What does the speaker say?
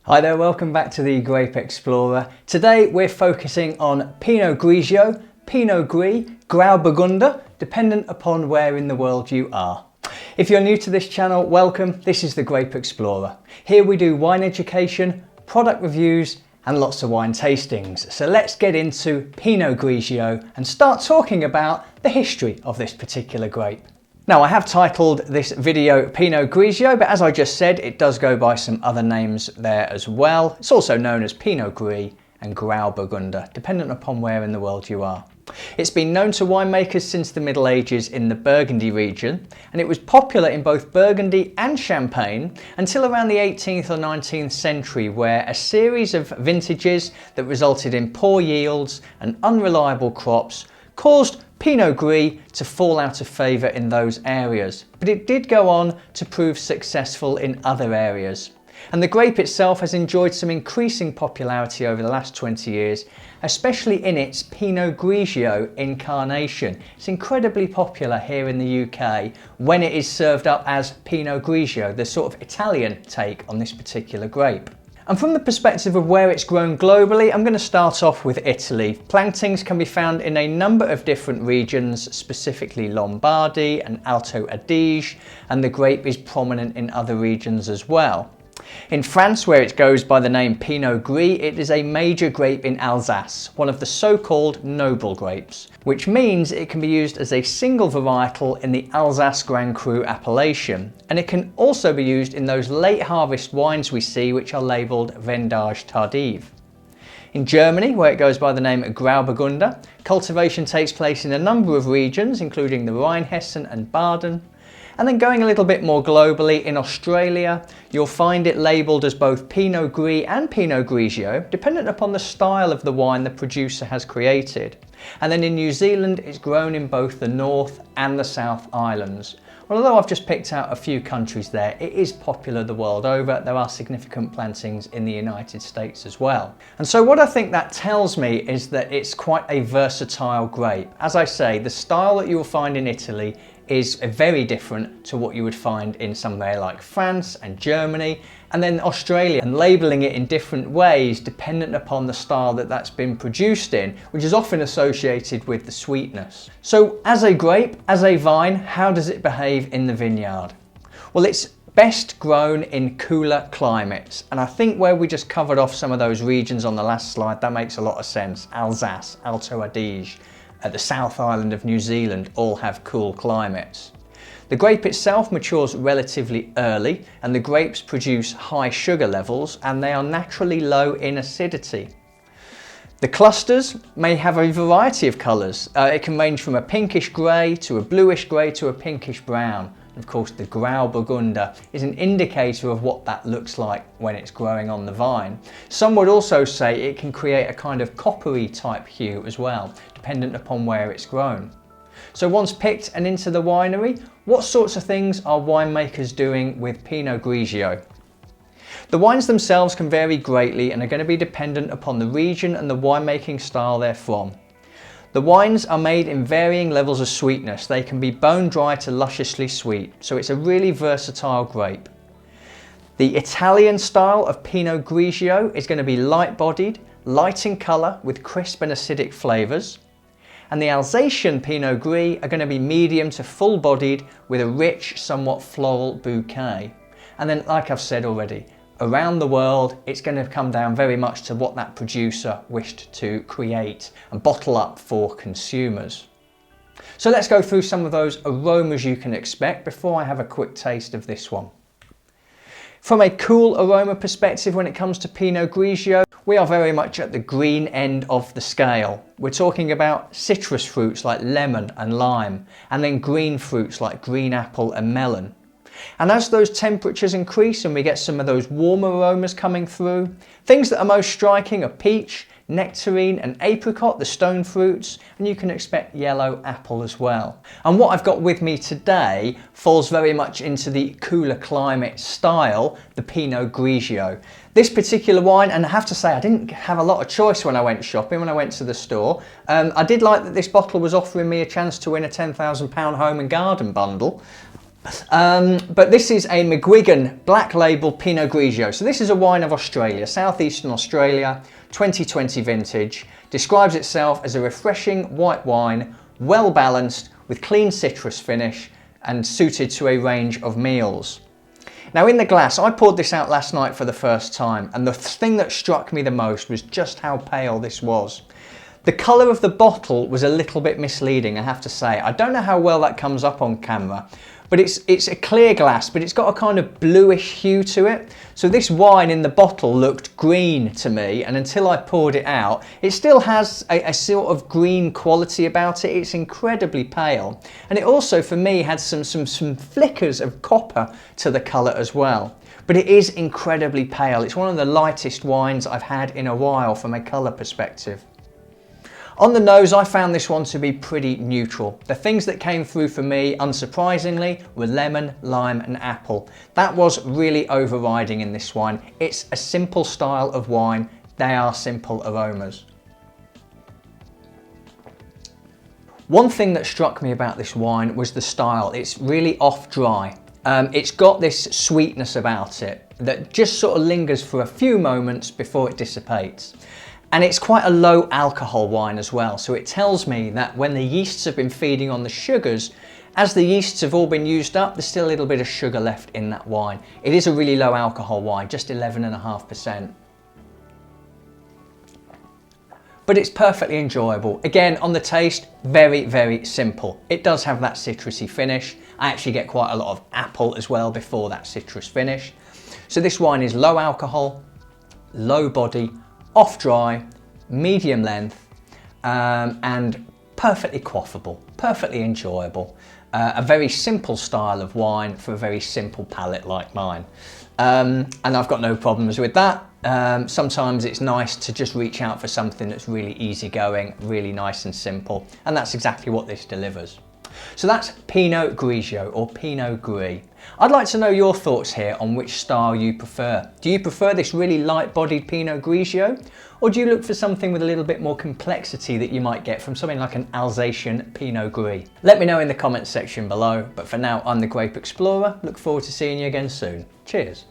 Hi there, welcome back to the Grape Explorer. Today we're focusing on Pinot Grigio, Pinot Gris, Grauburgunder, dependent upon where in the world you are. If you're new to this channel, welcome. This is the Grape Explorer. Here we do wine education, product reviews, and lots of wine tastings. So let's get into Pinot Grigio and start talking about the history of this particular grape. Now, I have titled this video Pinot Grigio, but as I just said, it does go by some other names there as well. It's also known as Pinot Gris and Grauburgunder, dependent upon where in the world you are. It's been known to winemakers since the Middle Ages in the Burgundy region, and it was popular in both Burgundy and Champagne until around the 18th or 19th century, where a series of vintages that resulted in poor yields and unreliable crops caused Pinot Gris to fall out of favour in those areas, but it did go on to prove successful in other areas. And the grape itself has enjoyed some increasing popularity over the last 20 years, especially in its Pinot Grigio incarnation. It's incredibly popular here in the UK when it is served up as Pinot Grigio, the sort of Italian take on this particular grape. And from the perspective of where it's grown globally, I'm going to start off with Italy. Plantings can be found in a number of different regions, specifically Lombardy and Alto Adige, and the grape is prominent in other regions as well. In France, where it goes by the name Pinot Gris, it is a major grape in Alsace, one of the so-called noble grapes, which means it can be used as a single varietal in the Alsace Grand Cru appellation, and it can also be used in those late harvest wines we see which are labelled Vendange Tardive. In Germany, where it goes by the name Grauburgunder, cultivation takes place in a number of regions, including the Rheinhessen and Baden. And then going a little bit more globally, in Australia, you'll find it labelled as both Pinot Gris and Pinot Grigio, dependent upon the style of the wine the producer has created. And then in New Zealand, it's grown in both the North and the South Islands. Well, although I've just picked out a few countries there, it is popular the world over. There are significant plantings in the United States as well. And so what I think that tells me is that it's quite a versatile grape. As I say, the style that you will find in Italy is very different to what you would find in somewhere like France and Germany and then Australia, and labelling it in different ways dependent upon the style that that's been produced in, which is often associated with the sweetness. So as a grape, as a vine, how does it behave in the vineyard? Well, it's best grown in cooler climates, and I think where we just covered off some of those regions on the last slide, that makes a lot of sense. Alsace, Alto Adige, the South Island of New Zealand all have cool climates. The grape itself matures relatively early, and the grapes produce high sugar levels, and they are naturally low in acidity. The clusters may have a variety of colours. It can range from a pinkish grey to a bluish grey to a pinkish brown. Of course, the Grauburgunder is an indicator of what that looks like when it's growing on the vine. Some would also say it can create a kind of coppery type hue as well, dependent upon where it's grown. So once picked and into the winery, what sorts of things are winemakers doing with Pinot Grigio? The wines themselves can vary greatly and are going to be dependent upon the region and the winemaking style they're from. The wines are made in varying levels of sweetness. They can be bone dry to lusciously sweet, so it's a really versatile grape. The Italian style of Pinot Grigio is going to be light-bodied, light in colour with crisp and acidic flavours. And the Alsatian Pinot Gris are going to be medium to full-bodied with a rich, somewhat floral bouquet. And then, like I've said already, around the world, it's going to come down very much to what that producer wished to create and bottle up for consumers. So let's go through some of those aromas you can expect before I have a quick taste of this one. From a cool aroma perspective, when it comes to Pinot Grigio, we are very much at the green end of the scale. We're talking about citrus fruits like lemon and lime, and then green fruits like green apple and melon. And as those temperatures increase and we get some of those warmer aromas coming through, things that are most striking are peach, nectarine and apricot, the stone fruits, and you can expect yellow apple as well. And what I've got with me today falls very much into the cooler climate style, the Pinot Grigio. This particular wine, and I have to say I didn't have a lot of choice when I went shopping, when I went to the store. I did like that this bottle was offering me a chance to win a £10,000 home and garden bundle. But this is a McGuigan Black Label Pinot Grigio. So this is a wine of Australia, southeastern Australia, 2020 vintage. Describes itself as a refreshing white wine, well balanced with clean citrus finish and suited to a range of meals. Now in the glass, I poured this out last night for the first time, and the thing that struck me the most was just how pale this was. The colour of the bottle was a little bit misleading, I have to say. I don't know how well that comes up on camera, but it's a clear glass, but it's got a kind of bluish hue to it. So this wine in the bottle looked green to me, and until I poured it out, it still has a sort of green quality about it. It's incredibly pale. And it also, for me, had some flickers of copper to the colour as well. But it is incredibly pale. It's one of the lightest wines I've had in a while from a colour perspective. On the nose, I found this one to be pretty neutral. The things that came through for me, unsurprisingly, were lemon, lime and apple. That was really overriding in this wine. It's a simple style of wine. They are simple aromas. One thing that struck me about this wine was the style. It's really off dry. It's got this sweetness about it that just sort of lingers for a few moments before it dissipates. And it's quite a low alcohol wine as well, so it tells me that when the yeasts have been feeding on the sugars, as the yeasts have all been used up, there's still a little bit of sugar left in that wine. It is a really low alcohol wine, just 11.5%. But it's perfectly enjoyable. Again, on the taste, very, very simple. It does have that citrusy finish. I actually get quite a lot of apple as well before that citrus finish. So this wine is low alcohol, low body, off dry, medium length, and perfectly quaffable, perfectly enjoyable. A very simple style of wine for a very simple palate like mine. And I've got no problems with that. Sometimes it's nice to just reach out for something that's really easygoing, really nice and simple. And that's exactly what this delivers. So that's Pinot Grigio or Pinot Gris. I'd like to know your thoughts here on which style you prefer. Do you prefer this really light-bodied Pinot Grigio, or do you look for something with a little bit more complexity that you might get from something like an Alsatian Pinot Gris? Let me know in the comments section below, but for now I'm the Grape Explorer. Look forward to seeing you again soon. Cheers.